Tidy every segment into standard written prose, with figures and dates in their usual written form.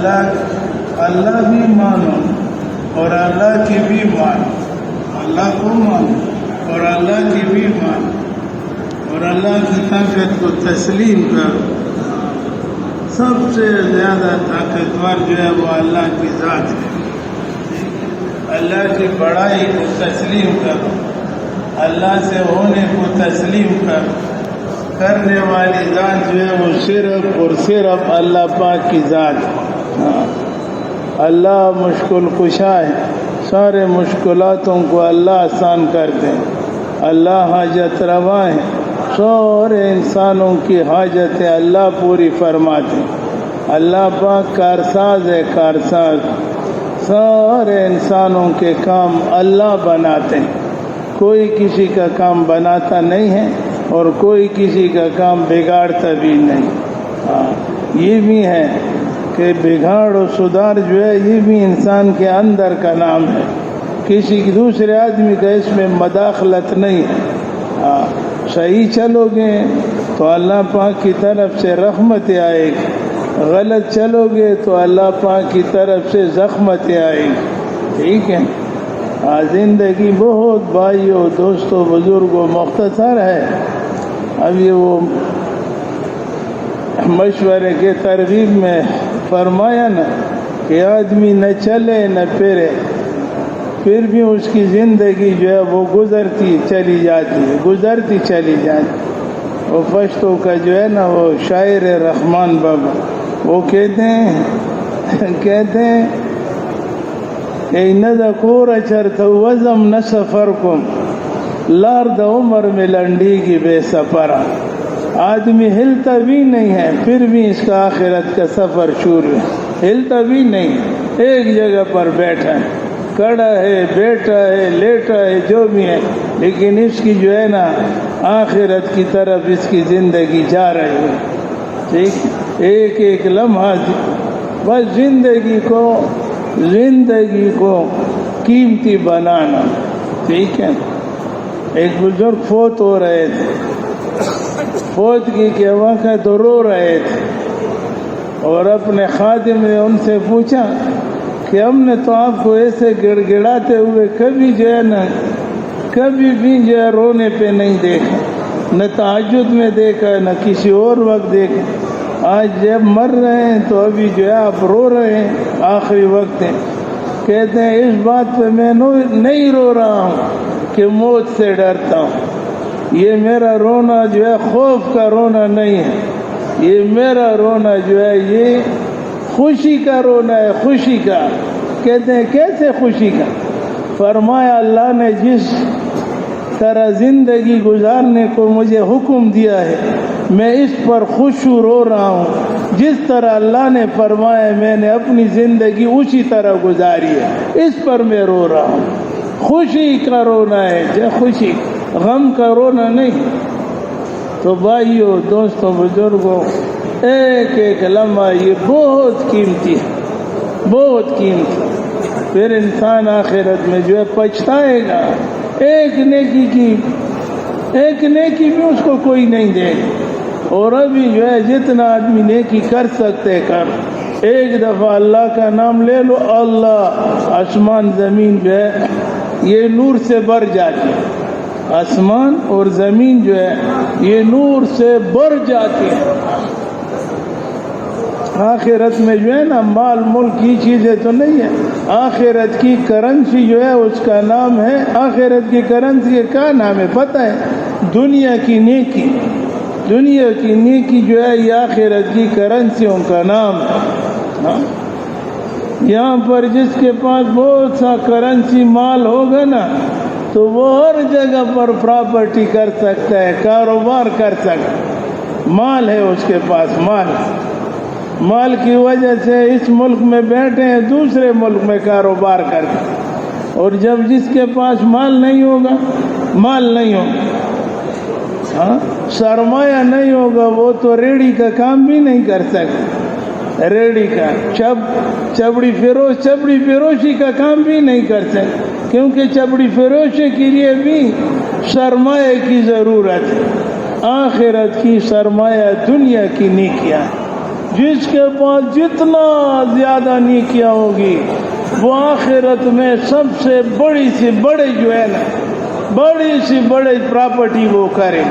اللہ بھی مانو اور اللہ کی بھی مانو، اللہ کو مانو اور اللہ کی بھی مانو، اور اللہ کی طاقت کو تسلیم کرو۔ سب سے زیادہ طاقتور جو ہے وہ اللہ کی ذات ہے۔ اللہ کی بڑائی کو تسلیم کرو، اللہ سے ہونے کو تسلیم کرو۔ کرنے والی ذات جو ہے وہ صرف اور صرف اللہ پاک کی ذات ہے۔ اللہ مشکل کشا ہے، سارے مشکلاتوں کو اللہ آسان کرتے ہیں۔ اللہ حاجت روا ہے، سارے انسانوں کی حاجتیں اللہ پوری فرماتے ہیں۔ اللہ پاک کارساز ہے، کارساز، سارے انسانوں کے کام اللہ بناتے ہیں۔ کوئی کسی کا کام بناتا نہیں ہے اور کوئی کسی کا کام بگاڑتا بھی نہیں۔ یہ بھی ہے کہ بگاڑ و سدھار جو ہے یہ بھی انسان کے اندر کا نام ہے، کسی دوسرے آدمی کا اس میں مداخلت نہیں ہے۔ صحیح چلو گے تو اللہ پاک کی طرف سے رحمت آئے گی، غلط چلو گے تو اللہ پاک کی طرف سے زخمت آئے گی۔ ٹھیک ہے، زندگی بہت بھائیوں دوستوں بزرگوں مختصر ہے۔ اب یہ وہ مشورے کے ترغیب میں فرمایا نا کہ آدمی نہ چلے نہ پھرے، پھر بھی اس کی زندگی جو ہے وہ گزرتی چلی جاتی ہے، گزرتی چلی جاتی۔ وہ پشتو کا جو ہے نا وہ شاعر رحمان بابا وہ کہتے ہیں نہ کور چرتا وزم نہ سفر کم لار دا عمر میں لنڈی کی بے سفرا۔ آدمی ہلتا بھی نہیں ہے پھر بھی اس کا آخرت کا سفر شروع ہے، ہلتا بھی نہیں، ایک جگہ پر بیٹھا ہے، کھڑا ہے، بیٹھا ہے، لیٹا ہے، جو بھی ہے، لیکن اس کی جو ہے نا آخرت کی طرف اس کی زندگی جا رہی ہے۔ ٹھیک، ایک ایک لمحہ بس زندگی کو قیمتی بنانا۔ ٹھیک ہے، ایک بزرگ فوت ہو رہے تھے، فوت کی کے وقت تو رو رہے تھے، اور اپنے خادم نے ان سے پوچھا کہ ہم نے تو آپ کو ایسے گڑ گڑاتے ہوئے کبھی جو ہے نا کبھی بھی جو ہے رونے پہ نہیں دیکھا، نہ تہجد میں دیکھا نہ کسی اور وقت دیکھا۔ آج جب مر رہے ہیں تو ابھی جو ہے آپ رو رہے ہیں، آخری وقت ہے۔ کہتے ہیں اس بات پہ میں نہیں رو رہا ہوں کہ موت سے ڈرتا ہوں، یہ میرا رونا جو ہے خوف کا رونا نہیں ہے، یہ میرا رونا جو ہے یہ خوشی کا رونا ہے، خوشی کا۔ کہتے ہیں کیسے خوشی کا؟ فرمایا اللہ نے جس طرح زندگی گزارنے کو مجھے حکم دیا ہے میں اس پر خوش رو رہا ہوں، جس طرح اللہ نے فرمایا میں نے اپنی زندگی اسی طرح گزاری ہے، اس پر میں رو رہا ہوں۔ خوشی کا رونا ہے، جو خوشی، غم کا رونا نہیں۔ تو بھائیوں دوستوں بزرگوں، ایک ایک لمحہ یہ بہت قیمتی ہے، بہت قیمتی۔ پھر انسان آخرت میں جو ہے پچھتائے گا، ایک نیکی بھی اس کو کوئی نہیں دے گا۔ اور ابھی جو ہے جتنا آدمی نیکی کر سکتے کر، ایک دفعہ اللہ کا نام لے لو، اللہ، آسمان زمین جو ہے یہ نور سے بھر جاتی ہے، آسمان اور زمین جو ہے یہ نور سے بھر جاتی ہے۔ آخرت میں جو ہے نا مال ملک کی چیزیں تو نہیں ہے، آخرت کی کرنسی جو ہے اس کا نام ہے، آخرت کی کرنسی کا نام ہے پتہ ہے؟ دنیا کی نیکی، دنیا کی نیکی جو ہے یہ آخرت کی کرنسیوں کا نام ہے۔ یہاں پر جس کے پاس بہت سا کرنسی مال ہوگا نا تو وہ ہر جگہ پر پراپرٹی کر سکتا ہے، کاروبار کر سکتا ہے، مال ہے اس کے پاس، مال کی وجہ سے اس ملک میں بیٹھے ہیں دوسرے ملک میں کاروبار کرتے ہیں۔ اور جب جس کے پاس مال نہیں ہوگا، سرمایہ نہیں ہوگا، وہ تو ریڑھی کا کام بھی نہیں کر سکتا، ریڑھی کا چبڑی فروشی کا کام بھی نہیں کر سکتا، کیونکہ چبڑی فروشی کے لیے بھی سرمایہ کی ضرورت ہے۔ آخرت کی سرمایہ دنیا کی نیکیاں، جس کے پاس جتنا زیادہ نیکیاں ہوگی وہ آخرت میں سب سے بڑی سے بڑی جو ہے نا بڑی سی بڑی پراپرٹی وہ کرے.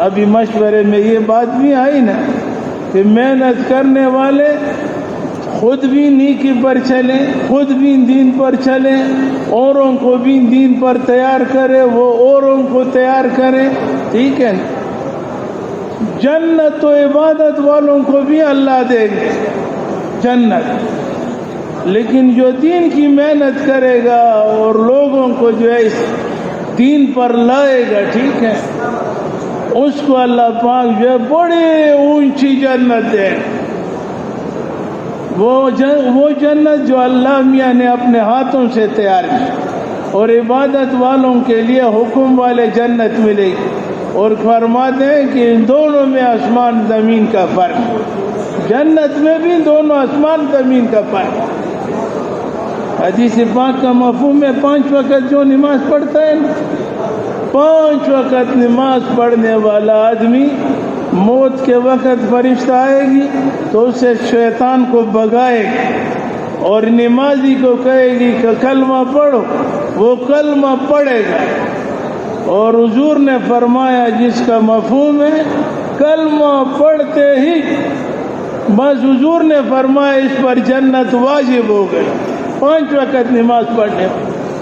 ابھی مشورے میں یہ بات بھی آئی نا کہ محنت کرنے والے خود بھی نیکی پر چلیں, خود بھی دین پر چلیں, اوروں کو بھی دین پر تیار کرے, وہ اوروں کو تیار کرے. ٹھیک ہے, جنت تو عبادت والوں کو بھی اللہ دے گے جنت, لیکن جو دین کی محنت کرے گا اور لوگوں کو جو ہے اس دین پر لائے گا, ٹھیک ہے, اس کو اللہ پاک جو ہے بڑی اونچی جنت دے. وہ جنت جو اللہ میاں نے اپنے ہاتھوں سے تیار کی, اور عبادت والوں کے لیے حکم والے جنت ملے گی. اور فرماتے ہیں کہ ان دونوں میں آسمان زمین کا فرق, جنت میں بھی دونوں آسمان زمین کا فرق. حدیث پاک کا مفہوم ہے 5 وقت جو نماز پڑھتا ہے, 5 وقت نماز پڑھنے والا آدمی موت کے وقت فرشتہ آئے گی تو اسے شیطان کو بھگائے گی, اور نمازی کو کہے گی کہ کلمہ پڑھو, وہ کلمہ پڑھے گا. اور حضور نے فرمایا جس کا مفہوم ہے کلمہ پڑھتے ہی بس حضور نے فرمایا اس پر جنت واجب ہو گئی. 5 وقت نماز پڑھنے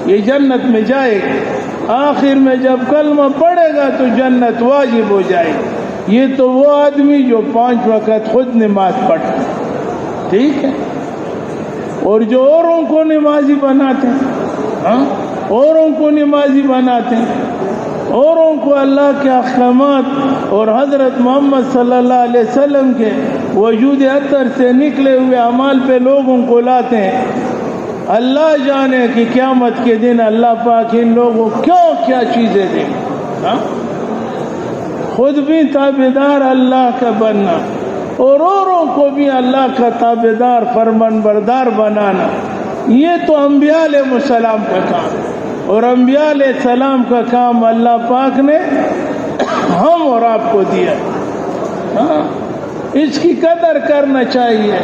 یہ جنت میں جائے گا. آخر میں جب کلمہ پڑھے گا تو جنت واجب ہو جائے گی. یہ تو وہ آدمی جو 5 وقت خود نماز پڑھتا ہے, ٹھیک ہے, اور جو اوروں کو نمازی بناتے ہیں, اوروں کو نمازی بناتے ہیں, اوروں کو اللہ کے احکامات اور حضرت محمد صلی اللہ علیہ وسلم کے وجود اطہر سے نکلے ہوئے اعمال پہ لوگوں کو لاتے ہیں. اللہ جانے کہ قیامت کے دن اللہ پاک ان لوگوں کو کیا چیزیں دیں. خود بھی تابعدار اللہ کا بننا اور اوروں کو بھی اللہ کا تابعدار فرمان بردار بنانا, یہ تو انبیاء علیہ السلام کا کام, اور انبیاء علیہ السلام کا کام اللہ پاک نے ہم اور آپ کو دیا. اس کی قدر کرنا چاہیے.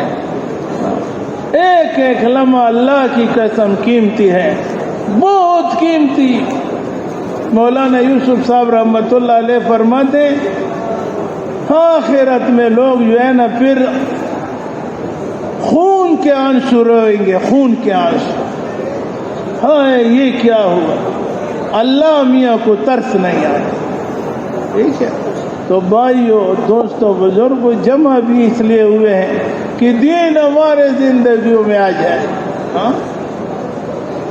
ایک ایک لمحہ اللہ کی قسم قیمتی ہے, بہت قیمتی. مولانا یوسف صاحب رحمۃ اللہ علیہ فرماتے ہیں آخرت میں لوگ جو ہے نا پھر خون کے آنسو روئیں گے, خون کے آنسو. ہائے یہ کیا ہوا, اللہ میاں کو ترس نہیں آیا. ٹھیک ہے, تو بھائیو دوستو بزرگوں جمع بھی اس لیے ہوئے ہیں کہ دین ہمارے زندگیوں میں آ جائے,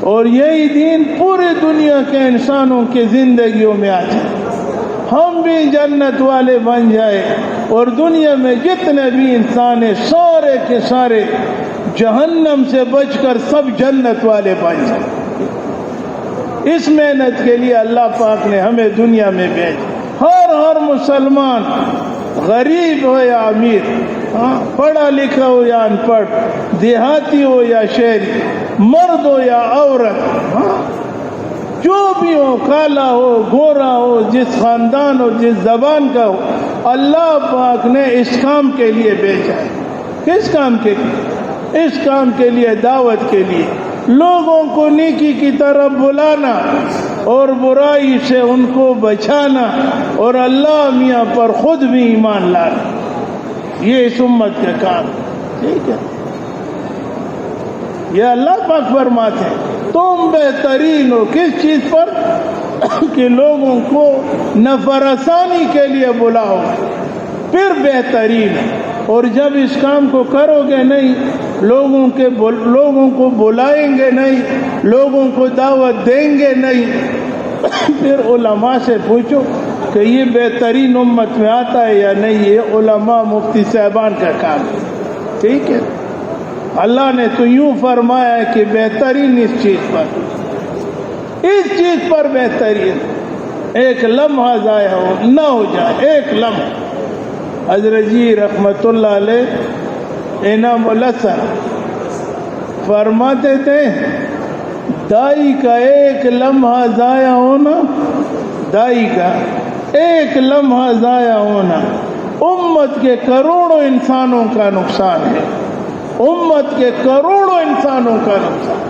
اور یہی دین پوری دنیا کے انسانوں کے زندگیوں میں آ جائے, ہم بھی جنت والے بن جائے, اور دنیا میں جتنے بھی انسان ہیں سارے کے سارے جہنم سے بچ کر سب جنت والے بن جائیں. اس محنت کے لیے اللہ پاک نے ہمیں دنیا میں بھیجا. ہر مسلمان غریب ہو یا امیر, پڑھا لکھا ہو یا ان پڑھ, دیہاتی ہو یا شہری, مرد ہو یا عورت, جو بھی ہو, کالا ہو گورا ہو, جس خاندان ہو جس زبان کا ہو, اللہ پاک نے اس کام کے لیے بھیجا ہے. کس کام کے لیے؟ اس کام کے لیے, دعوت کے لیے, لوگوں کو نیکی کی طرف بلانا اور برائی سے ان کو بچانا, اور اللہ میاں پر خود بھی ایمان لانا. یہ اس امت کا کام. ٹھیک ہے, یہ اللہ پاک فرماتے ہیں تم بہترین ہو کس چیز پر کہ لوگوں کو نفع رسانی کے لیے بلاؤ, پھر بہترین. اور جب اس کام کو کرو گے نہیں, لوگوں کو بلائیں گے نہیں, لوگوں کو دعوت دیں گے نہیں, پھر علماء سے پوچھو کہ یہ بہترین امت میں آتا ہے یا نہیں. یہ علماء مفتی صاحبان کا کام ہے. ٹھیک ہے, اللہ نے تو یوں فرمایا ہے کہ بہترین اس چیز پر بہترین, ایک لمحہ ضائع نہ ہو جائے, ایک لمحہ. حضرت جی رحمت اللہ علیہ انعام الحسن فرماتے تھے دائی کا ایک لمحہ ضائع ہونا, دائی کا ایک لمحہ ضائع ہونا امت کے کروڑوں انسانوں کا نقصان ہے، امت کے کروڑوں انسانوں کا نقصان۔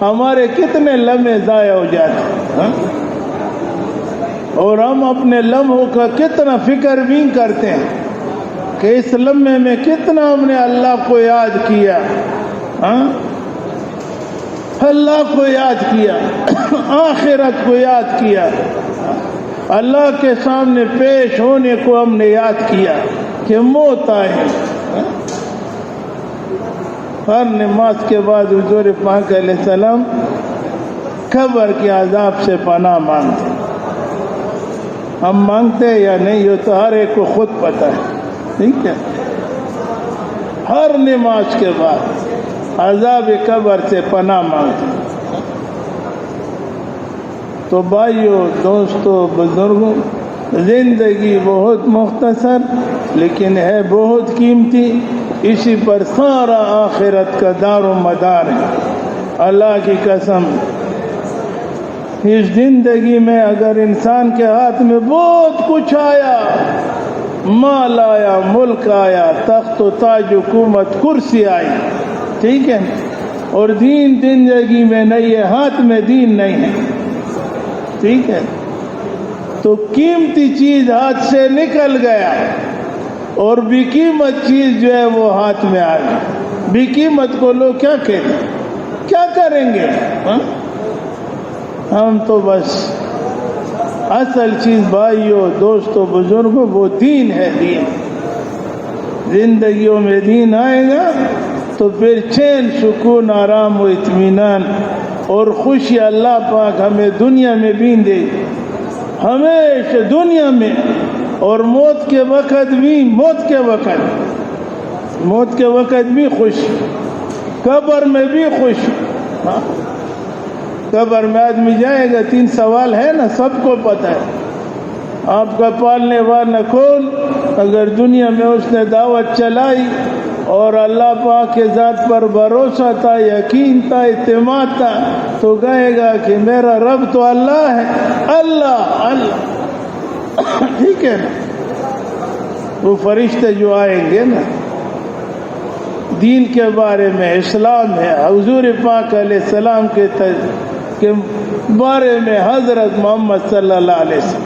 ہمارے کتنے لمحے ضائع ہو جاتے ہیں، اور ہم اپنے لمحوں کا کتنا فکر بھی کرتے ہیں کہ اس لمحے میں کتنا ہم نے اللہ کو یاد کیا، اللہ کو یاد کیا، آخرت کو یاد کیا، اللہ کے سامنے پیش ہونے کو ہم نے یاد کیا کہ موت آئے۔ ہر نماز کے بعد حضور پاک علیہ السلام قبر کے عذاب سے پناہ مانگتے۔ ہم مانگتے یا نہیں یہ تو ہر ایک کو خود پتہ ہے، ٹھیک ہے؟ ہر نماز کے بعد عذاب قبر سے پناہ مانگتے۔ تو بھائیو، دوستو، بزرگوں، زندگی بہت مختصر لیکن ہے بہت قیمتی، اسی پر سارا آخرت کا دار و مدار ہے۔ اللہ کی قسم، اس زندگی میں اگر انسان کے ہاتھ میں بہت کچھ آیا، مال آیا، ملک آیا، تخت و تاج، حکومت، کرسی آئی، ٹھیک ہے، اور دین زندگی میں نہیں ہے، ہاتھ میں دین نہیں ہے، ٹھیک ہے، تو قیمتی چیز ہاتھ سے نکل گیا اور بے قیمت چیز جو ہے وہ ہاتھ میں آ گئی۔ بے قیمت کو لوگ کیا کہتے ہیں، کیا کریں گے؟ ہم تو بس اصل چیز بھائیوں، دوستوں، بزرگوں، وہ دین ہے۔ دین زندگیوں میں دین آئے گا تو پھر چین، سکون، آرام و اطمینان اور خوشی اللہ پاک ہمیں دنیا میں بھی دے گی، ہمیشہ دنیا میں، اور موت کے وقت بھی، موت کے وقت بھی خوش، قبر میں بھی خوش۔ قبر میں آدمی جائے گا، 3 سوال ہے نا، سب کو پتہ ہے۔ آپ کا پالنے والا کون؟ اگر دنیا میں اس نے دعوت چلائی اور اللہ پاک کے ذات پر بھروسہ تھا، یقین تھا، اعتماد تھا، تو کہے گا کہ میرا رب تو اللہ ہے، اللہ اللہ، ٹھیک ہے نا؟ وہ فرشتے جو آئیں گے نا دین کے بارے میں، اسلام ہے، حضور پاک علیہ السلام کے بارے میں، حضرت محمد صلی اللہ علیہ وسلم،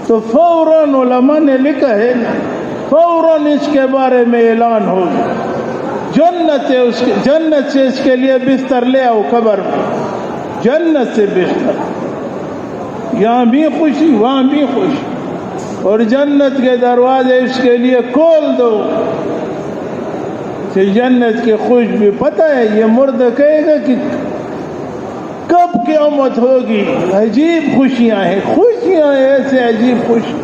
تو فوراً علماء نے لکھا ہے نا، فوراً اس کے بارے میں اعلان ہوگا، جنت سے اس کے لیے بستر لے آؤ، قبر میں جنت سے بستر، یہاں بھی خوشی وہاں بھی خوشی، اور جنت کے دروازے اس کے لیے کھول دو کہ جنت کی خوشبو۔ پتہ ہے یہ مرد کہے گا کہ کب قیامت ہوگی، عجیب خوشیاں ہیں، خوشیاں ایسے عجیب خوشی۔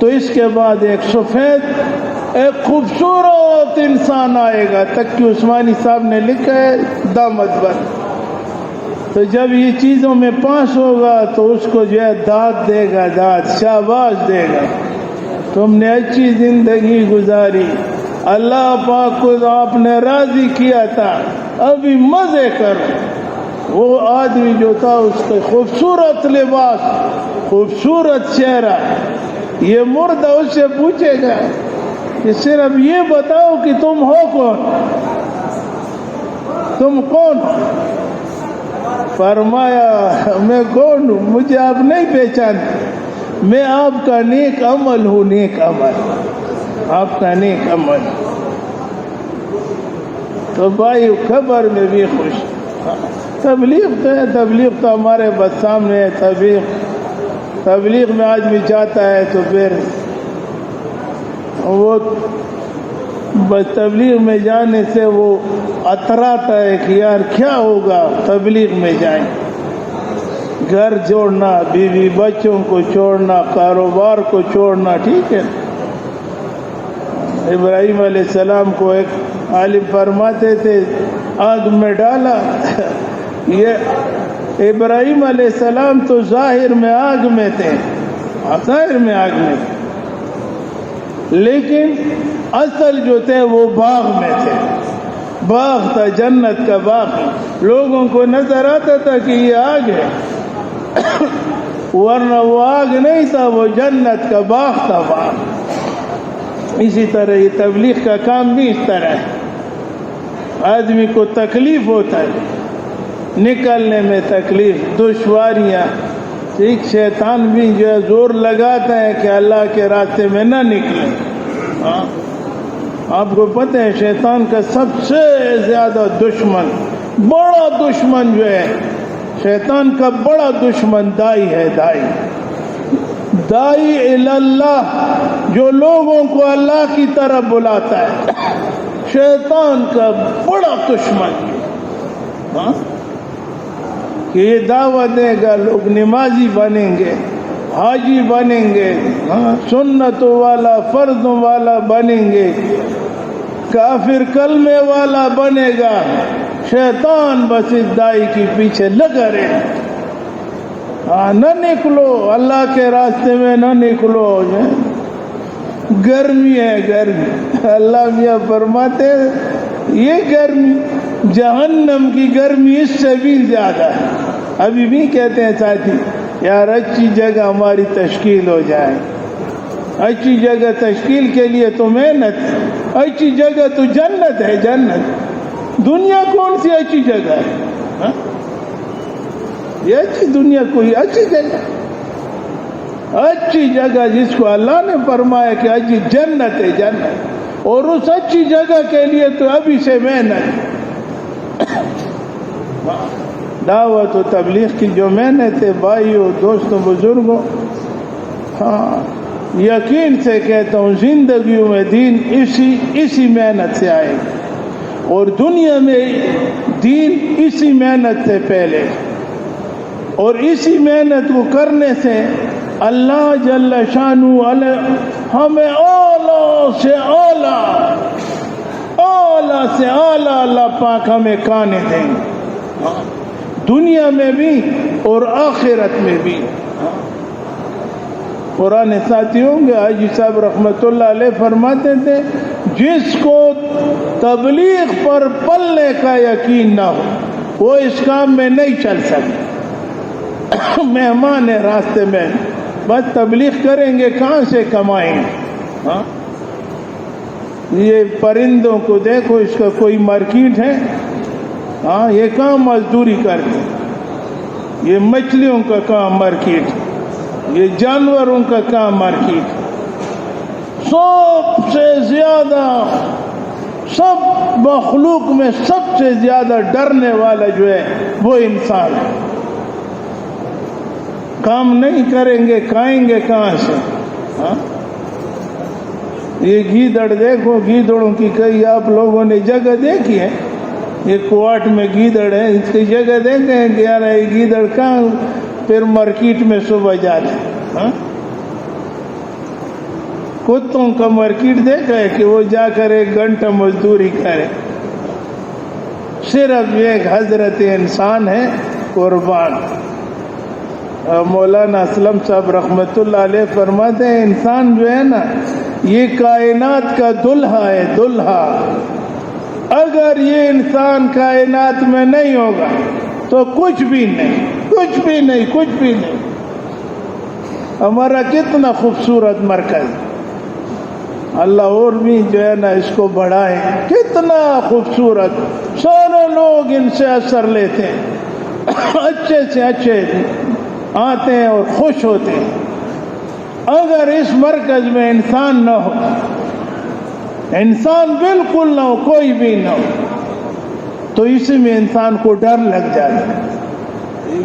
تو اس کے بعد ایک سفید، ایک خوبصورت انسان آئے گا، تقی عثمانی صاحب نے لکھا ہے دامت بند۔ تو جب یہ چیزوں میں پاس ہوگا تو اس کو جو ہے داد دے گا، داد، شاباش دے گا، تم نے اچھی زندگی گزاری، اللہ پاک کو آپ نے راضی کیا تھا، ابھی مزے کرو۔ وہ آدمی جو تھا اس کے خوبصورت لباس، خوبصورت چہرہ، یہ مردہ اس سے پوچھے گا کہ صرف یہ بتاؤ کہ تم ہو کون، تم کون ہو؟ فرمایا میں کون ہوں، مجھے آپ نہیں پہچانتے، میں آپ کا نیک عمل ہوں، نیک عمل، آپ کا نیک عمل۔ تو بھائی خبر میں بھی خوش، تبلیغ تو ہے، تبلیغ تو ہمارے بس سامنے ہے، تبلیغ میں آدمی جاتا ہے تو پھر وہ بس تبلیغ میں جانے سے وہ اتراتا ہے کہ یار کیا ہوگا تبلیغ میں جائیں، گھر چھوڑنا، بیوی بچوں کو چھوڑنا، کاروبار کو چھوڑنا، ٹھیک ہے۔ ابراہیم علیہ السلام کو ایک عالم فرماتے تھے آگ میں ڈالا، یہ ابراہیم علیہ السلام تو ظاہر میں آگ میں تھے، ظاہر میں آگ میں تھے، لیکن اصل جو تھے وہ باغ میں تھے، باغ تھا، جنت کا باغ، لوگوں کو نظر آتا تھا کہ یہ آگ ہے، ورنہ وہ آگ نہیں تھا، وہ جنت کا باغ تھا باغ۔ اسی طرح یہ تبلیغ کا کام بھی اس طرح ہے، آدمی کو تکلیف ہوتا ہے، نکلنے میں تکلیف، دشواریاں، ٹھیک، شیطان بھی جو ہے زور لگاتا ہے کہ اللہ کے راستے میں نہ نکلے۔ ہاں، آپ کو پتہ ہے شیطان کا سب سے زیادہ دشمن، بڑا دشمن جو ہے، شیطان کا بڑا دشمن دائی ہے، دائی اللہ، جو لوگوں کو اللہ کی طرف بلاتا ہے، شیطان کا بڑا دشمن ہے۔ ہاں، کہ یہ دعوت دے گا، لوگ نمازی بنیں گے، حاجی بنیں گے، سنتوں والا فرضوں والا بنیں گے، کافر کلمے والا بنے گا، شیطان بس اس دائی کے پیچھے لگا رہے۔ نہ نکلو اللہ کے راستے میں، نہ نکلو، گرمی ہے، گرمی، اللہ میاں فرماتے یہ گرمی جہنم کی گرمی اس سے بھی زیادہ ہے۔ ابھی بھی کہتے ہیں ساتھی، یار اچھی جگہ ہماری تشکیل ہو جائے، اچھی جگہ تشکیل کے لیے تو محنت، اچھی جگہ تو جنت ہے، جنت۔ دنیا کون سی اچھی جگہ ہے؟ یہ اچھی دنیا کوئی اچھی جگہ، اچھی جگہ جس کو اللہ نے فرمایا کہ اچھی جنت ہے، جنت، اور اس اچھی جگہ کے لیے تو ابھی سے محنت۔ دعوت و تبلیغ کی جو محنت ہے بھائیوں، دوستوں، بزرگوں، ہاں یقین سے کہتا ہوں زندگیوں میں دین اسی محنت سے آئے گا، اور دنیا میں دین اسی محنت سے پہلے، اور اسی محنت کو کرنے سے اللہ جل شانہ ہمیں اعلیٰ سے اعلیٰ، اعلیٰ سے اعلیٰ اللہ پاک ہمیں کانے دیں گے، دنیا میں بھی اور آخرت میں بھی۔ قرآن ساتھی ہوں گے، حاجی صاحب رحمت اللہ علیہ فرماتے تھے جس کو تبلیغ پر پلنے کا یقین نہ ہو وہ اس کام میں نہیں چل سکتا۔ مہمان ہے راستے میں، بس تبلیغ کریں گے، کہاں سے کمائیں گے؟ ہاں، یہ پرندوں کو دیکھو، اس کا کوئی مارکیٹ ہے؟ ہاں، یہ کہاں مزدوری کرتے، یہ مچھلیوں کا کام مارکیٹ، یہ جانوروں کا کام مارکیٹ۔ سب سے زیادہ، سب مخلوق میں سب سے زیادہ ڈرنے والا جو ہے وہ انسان ہے۔ کام نہیں کریں گے، کھائیں گے کہاں سے؟ ہاں، یہ گیدڑ دیکھو، گیدڑوں کی کئی آپ لوگوں نے جگہ دیکھی ہے، یہ کوٹ میں گیدڑ ہے، اس کی جگہ دیکھیں ہیں کہ یار یہ گیدڑ کہاں پھر مارکیٹ میں صبح جاتے ہیں۔ کتوں کا مارکیٹ دیکھا ہے کہ وہ جا کر 1 گھنٹہ مزدوری کرے، صرف ایک حضرت انسان ہے قربان۔ مولانا اسلم صاحب رحمت اللہ علیہ فرماتے ہیں انسان جو ہے نا یہ کائنات کا دلہا ہے، دلہا۔ اگر یہ انسان کائنات میں نہیں ہوگا تو کچھ بھی نہیں، کچھ بھی نہیں، کچھ بھی نہیں۔ ہمارا کتنا خوبصورت مرکز، اللہ اور بھی جو ہے نا اس کو بڑھائے، کتنا خوبصورت، سارے لوگ ان سے اثر لیتے ہیں، اچھے سے اچھے آتے ہیں اور خوش ہوتے ہیں۔ اگر اس مرکز میں انسان نہ ہو، انسان بالکل نہ ہو، کوئی بھی نہ ہو، تو اسی میں انسان کو ڈر لگ جاتا ہے۔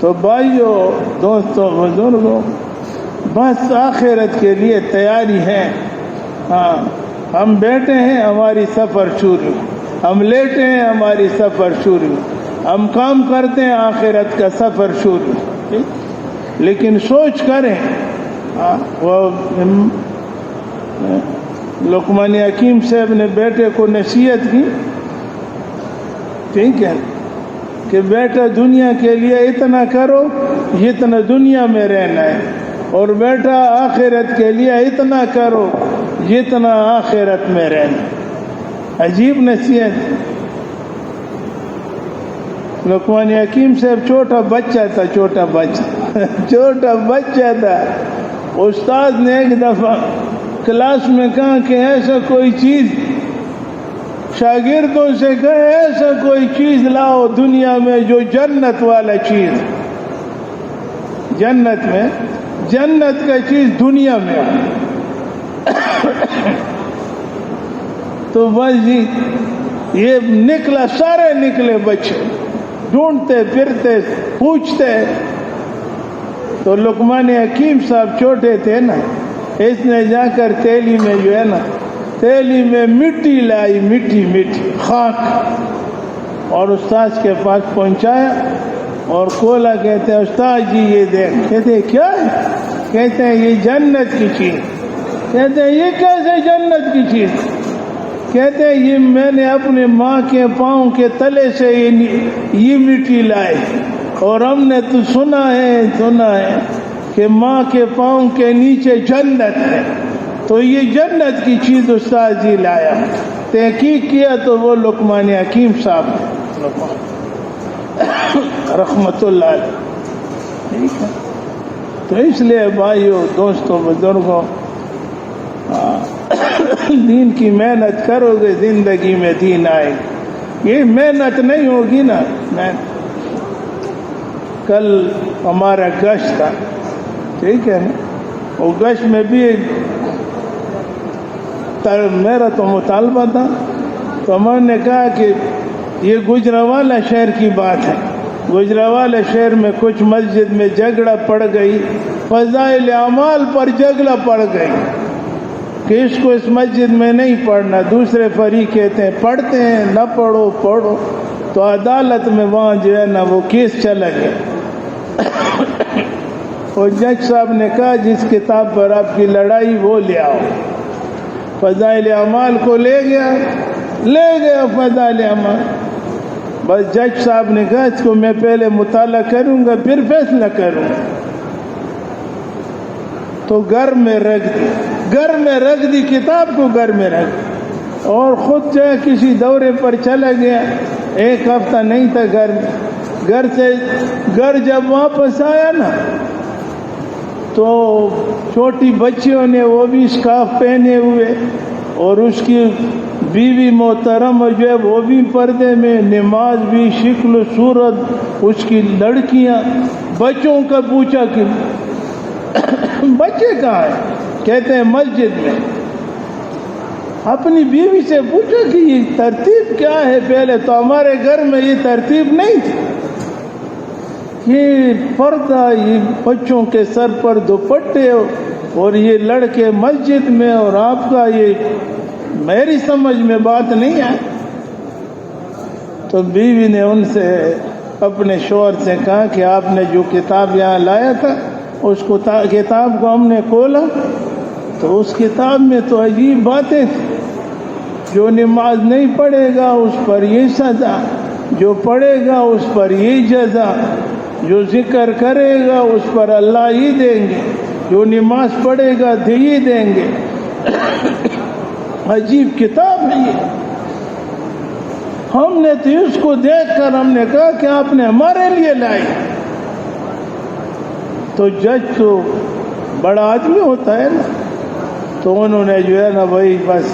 تو بھائیوں، دوستوں، بزرگوں، بس آخرت کے لیے تیاری ہے۔ ہاں، ہم بیٹھے ہیں ہماری سفر شروع، ہم لیٹے ہیں ہماری سفر شروع، ہم کام کرتے ہیں آخرت کا سفر شروع۔ لیکن سوچ کریں، وہ لقمان حکیم صاحب نے بیٹے کو نصیحت کی، ٹھیک ہے، کہ بیٹا دنیا کے لیے اتنا کرو جتنا دنیا میں رہنا ہے، اور بیٹا آخرت کے لیے اتنا کرو جتنا آخرت میں رہنا ہے۔ عجیب نصیحت۔ لقمان حکیم صاحب چھوٹا بچہ تھا، چھوٹا بچہ تھا. استاد نے ایک دفعہ کلاس میں کہا کہ ایسا کوئی چیز، شاگردوں سے کہا ایسا کوئی چیز لاؤ دنیا میں جو جنت والا چیز، جنت میں، جنت کا چیز دنیا میں ہے. تو بس جی یہ نکلا، سارے نکلے بچے ڈھونڈتے پھرتے پوچھتے. تو لقمان حکیم صاحب چھوٹے تھے نا، اس نے جا کر تیلی میں جو ہے نا، تیلی میں مٹی لائی، مٹی خاک، اور استاد کے پاس پہنچایا اور کھولا. کہتے ہیں استاد جی یہ دیکھ. کہتے ہیں کیا ہے؟ کہتے ہیں یہ جنت کی چیز. کہتے ہیں یہ کیسے جنت کی چیز؟ کہتے ہیں یہ میں نے اپنے ماں کے پاؤں کے تلے سے یہ مٹی لائی، اور ہم نے تو سنا ہے کہ ماں کے پاؤں کے نیچے جنت ہے، تو یہ جنت کی چیز استاد جی لایا. تحقیق کیا تو وہ لقمان حکیم صاحب رحمت اللہ علیہ. ٹھیک ہے، تو اس لیے بھائیو، دوستوں، بزرگوں، دین کی محنت کرو گے زندگی میں دین آئے گی. یہ محنت نہیں ہوگی نا. کل ہمارا گشت تھا، ٹھیک ہے نا، وہ گشت میں بھی میرا تو مطالبہ تھا. تو ہم نے کہا کہ یہ گجرانوالہ شہر کی بات ہے. گجرانوالہ شہر میں کچھ مسجد میں جھگڑا پڑ گئی، فضائل اعمال پر جھگڑا پڑ گئی کہ اس کو اس مسجد میں نہیں پڑھنا. دوسرے فریق کہتے ہیں پڑھتے ہیں، نہ پڑھو. تو عدالت میں وہاں جو ہے نا وہ کیس چلا گیا. اور جج صاحب نے کہا جس کتاب پر آپ کی لڑائی وہ لے آؤ. فضائل اعمال کو لے گیا فضائل اعمال. بس جج صاحب نے کہا اس کو میں پہلے مطالعہ کروں گا پھر فیصلہ کروں گا. تو گھر میں رکھ دی کتاب کو، گھر میں رکھ دی، اور خود جو ہے کسی دورے پر چلا گیا. ایک ہفتہ نہیں تھا گھر جب واپس آیا نا تو چھوٹی بچیوں نے وہ بھی اسکارف پہنے ہوئے، اور اس کی بیوی محترم جو ہے وہ بھی پردے میں، نماز بھی، شکل و صورت اس کی لڑکیاں. بچوں کا پوچھا کہ بچے کہاں ہیں؟ کہتے ہیں مسجد میں. اپنی بیوی سے پوچھا کہ یہ ترتیب کیا ہے؟ پہلے تو ہمارے گھر میں یہ ترتیب نہیں تھی. یہ پردہ، یہ بچوں کے سر پر دوپٹے، اور یہ لڑکے مسجد میں، اور آپ کا یہ میری سمجھ میں بات نہیں ہے. تو بیوی نے ان سے، اپنے شوہر سے کہا کہ آپ نے جو کتاب یہاں لایا تھا اس کو کتاب کو ہم نے کھولا تو اس کتاب میں تو عجیب باتیں تھیں. جو نماز نہیں پڑھے گا اس پر یہ سزا، جو پڑھے گا اس پر یہ جزا، جو ذکر کرے گا اس پر اللہ ہی دیں گے، جو نماز پڑھے گا یہ دیں گے. عجیب کتاب ہے یہ. ہم نے تو اس کو دیکھ کر ہم نے کہا کہ آپ نے ہمارے لیے لائی. تو جج تو بڑا آدمی ہوتا ہے نا، تو انہوں نے جو ہے نا بھائی بس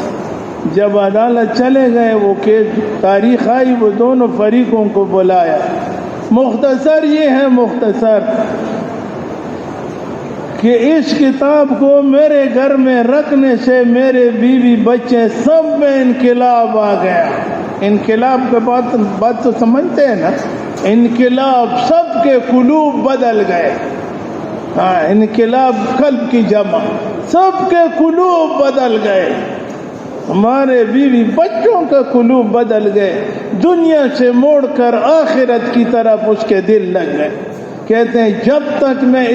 جب عدالت چلے گئے وہ کیس تاریخ آئی، وہ دونوں فریقوں کو بلایا. مختصر یہ ہے مختصر کہ اس کتاب کو میرے گھر میں رکھنے سے میرے بیوی بچے سب میں انقلاب آ گیا. انقلاب کے بات تو سمجھتے ہیں نا، انقلاب، سب کے قلوب بدل گئے. ہاں، انقلاب قلب کی جمع، سب کے قلوب بدل گئے. ہمارے بیوی بچوں کا قلوب بدل گئے، دنیا سے موڑ کر آخرت کی طرف اس کے دل لگ گئے. کہتے ہیں جب تک میں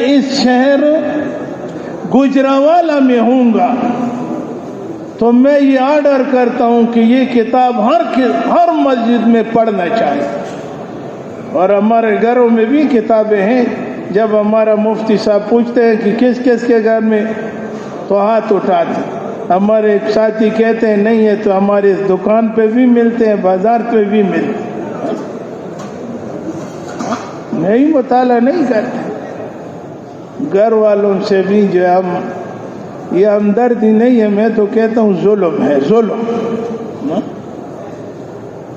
اس شہر گجرانوالہ میں ہوں گا تو میں یہ آرڈر کرتا ہوں کہ یہ کتاب ہر مسجد میں پڑھنا چاہیے. اور ہمارے گھروں میں بھی کتابیں ہیں. جب ہمارا مفتی صاحب پوچھتے ہیں کہ کس کس کے گھر میں، تو ہاتھ اٹھاتے ہمارے ایک ساتھی کہتے ہیں نہیں ہے تو ہماری اس دکان پہ بھی ملتے ہیں، بازار پہ بھی ملتے ہیں، نہیں مطالعہ نہیں کرتے. گھر والوں سے بھی جو ہم یہ ہمدردی نہیں ہے، میں تو کہتا ہوں ظلم ہے، ظلم.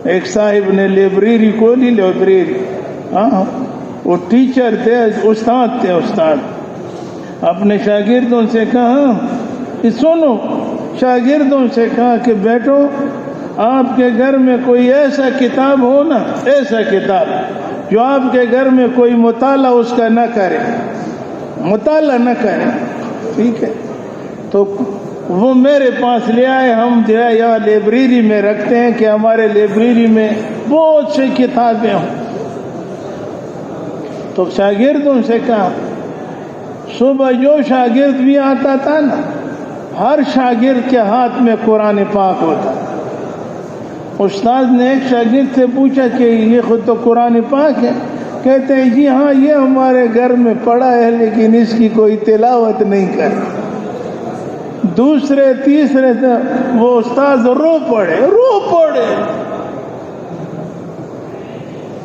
ایک صاحب نے لائبریری کھولی، لائبریری، ہاں وہ ٹیچر تھے، استاد تھے، استاد اپنے شاگردوں سے کہا کہ سنو، شاگردوں سے کہا کہ بیٹو آپ کے گھر میں کوئی ایسا کتاب ہو نا، ایسا کتاب جو آپ کے گھر میں کوئی مطالعہ اس کا نہ کرے، مطالعہ نہ کرے، ٹھیک ہے، تو وہ میرے پاس لے آئے. ہم جو ہے یہاں لائبریری میں رکھتے ہیں کہ ہمارے لائبریری میں بہت سی کتابیں ہوں. تو شاگردوں سے کہا، صبح جو شاگرد بھی آتا تھا نا، ہر شاگرد کے ہاتھ میں قرآن پاک ہوتا. استاد نے ایک شاگرد سے پوچھا کہ یہ خود تو قرآن پاک ہے. کہتے ہیں جی ہاں یہ ہمارے گھر میں پڑا ہے لیکن اس کی کوئی تلاوت نہیں کرتا. دوسرے تیسرے سے وہ استاد رو پڑے.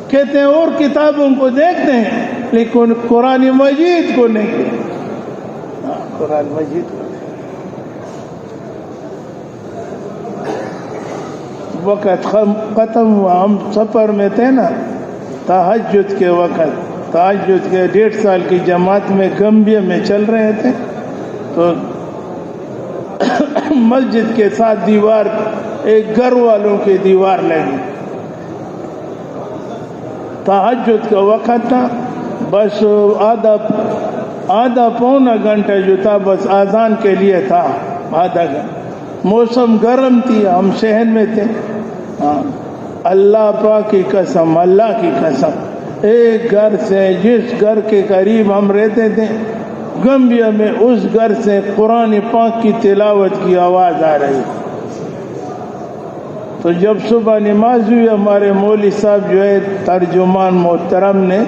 کہتے ہیں اور کتابوں کو دیکھتے ہیں لیکن قرآن مجید کو نہیں. قرآن مجید کو وقت ختم ہوا، ہم سفر میں تھے نا، تہجد کے وقت، تہجد کے 1.5 سال کی جماعت میں گمبیا میں چل رہے تھے، تو مسجد کے ساتھ دیوار، ایک گھر والوں کی دیوار لگی. تہجد کا وقت تھا، بس آدھا پونا گھنٹہ جو تھا بس اذان کے لیے تھا، آدھا گھنٹہ. موسم گرم تھی، ہم شہر میں تھے. اللہ پاک کی قسم، اللہ کی قسم، ایک گھر سے، جس گھر کے قریب ہم رہتے تھے گمبیا میں، اس گھر سے قرآن پاک کی تلاوت کی آواز آ رہی. تو جب صبح نماز ہوئی، ہمارے مولوی صاحب جو ہے ترجمان محترم نے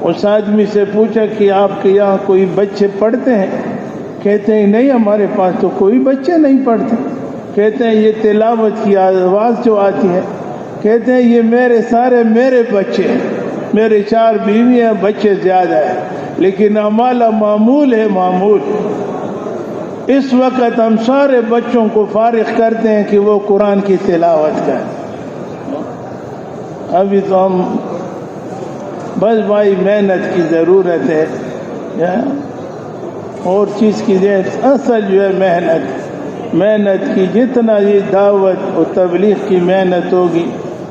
اس آدمی سے پوچھا کہ آپ کے یہاں کوئی بچے پڑھتے ہیں؟ کہتے ہیں نہیں ہمارے پاس تو کوئی بچے نہیں پڑھتے. کہتے ہیں یہ تلاوت کی آواز جو آتی ہے، کہتے ہیں یہ میرے بچے ہیں، میرے 4 بیوی ہیں، بچے زیادہ ہیں، لیکن ہمارا معمول ہے، معمول اس وقت ہم سارے بچوں کو فارغ کرتے ہیں کہ وہ قرآن کی تلاوت کریں. ابھی تو ہم بس بھائی محنت کی ضرورت ہے، اور چیز کی اصل جو ہے محنت کی. جتنا یہ دعوت اور تبلیغ کی محنت ہوگی،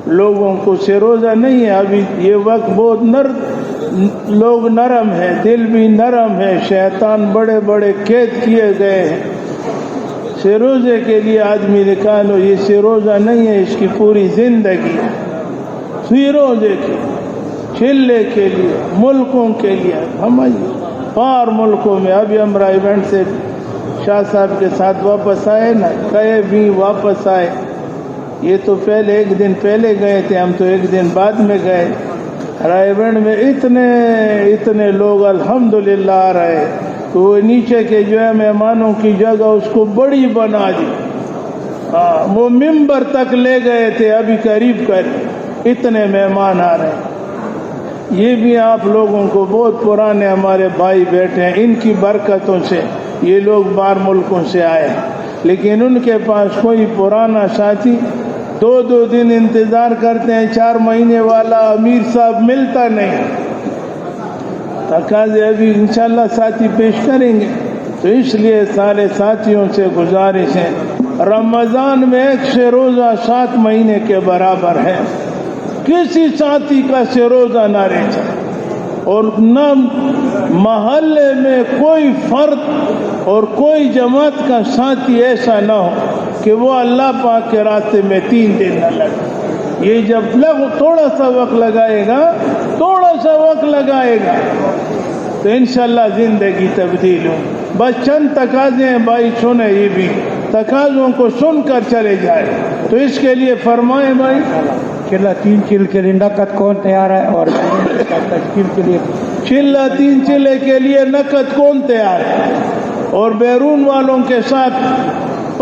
لوگوں کو سے روزہ نہیں ہے. ابھی یہ وقت بہت لوگ نرم ہے، دل بھی نرم ہے، شیطان بڑے بڑے قید کیے گئے ہیں. سے روزے کے لیے آدمی نکالو، یہ سے روزہ نہیں ہے، اس کی پوری زندگی ہے. سے روزے کی چلے کے لیے، ملکوں کے لیے، ہم پار ملکوں میں. ابھی ہم رائیونٹ سے شاہ صاحب کے ساتھ واپس آئے نا، کئے بھی واپس آئے. یہ تو پہلے 1 دن پہلے گئے تھے، ہم تو 1 دن بعد میں گئے. رائیونٹ میں اتنے لوگ الحمدللہ آ رہے تو وہ نیچے کے جو ہے مہمانوں کی جگہ اس کو بڑی بنا دی. وہ ممبر تک لے گئے تھے، ابھی قریب اتنے مہمان آ رہے ہیں. یہ بھی آپ لوگوں کو بہت پرانے ہمارے بھائی بیٹھے ہیں، ان کی برکتوں سے یہ لوگ باہر ملکوں سے آئے ہیں، لیکن ان کے پاس کوئی پرانا ساتھی 2 دن انتظار کرتے ہیں، 4 مہینے والا امیر صاحب ملتا نہیں. تقاضے ابھی انشاءاللہ ساتھی پیش کریں گے. تو اس لیے سارے ساتھیوں سے گزارش ہے، رمضان میں 1 روزہ 7 مہینے کے برابر ہے. کسی ساتھی کا سے روزہ نہ رہ جائے، اور نہ محلے میں کوئی فرد اور کوئی جماعت کا ساتھی ایسا نہ ہو کہ وہ اللہ پاک کے راستے میں 3 دن نہ لگے. یہ جب تھوڑا سا وقت لگائے گا تو انشاءاللہ زندگی تبدیل ہو. بس چند تقاضے ہیں بھائی، سنیں، یہ بھی تقاضوں کو سن کر چلے جائے. تو اس کے لیے فرمائیں بھائی، چلا 3 چل کے لیے نقد کون تیار ہے؟ اور تشکیل کے لیے چلا 3 چلے کے لیے نقد کون تیار ہے؟ اور بیرون والوں کے ساتھ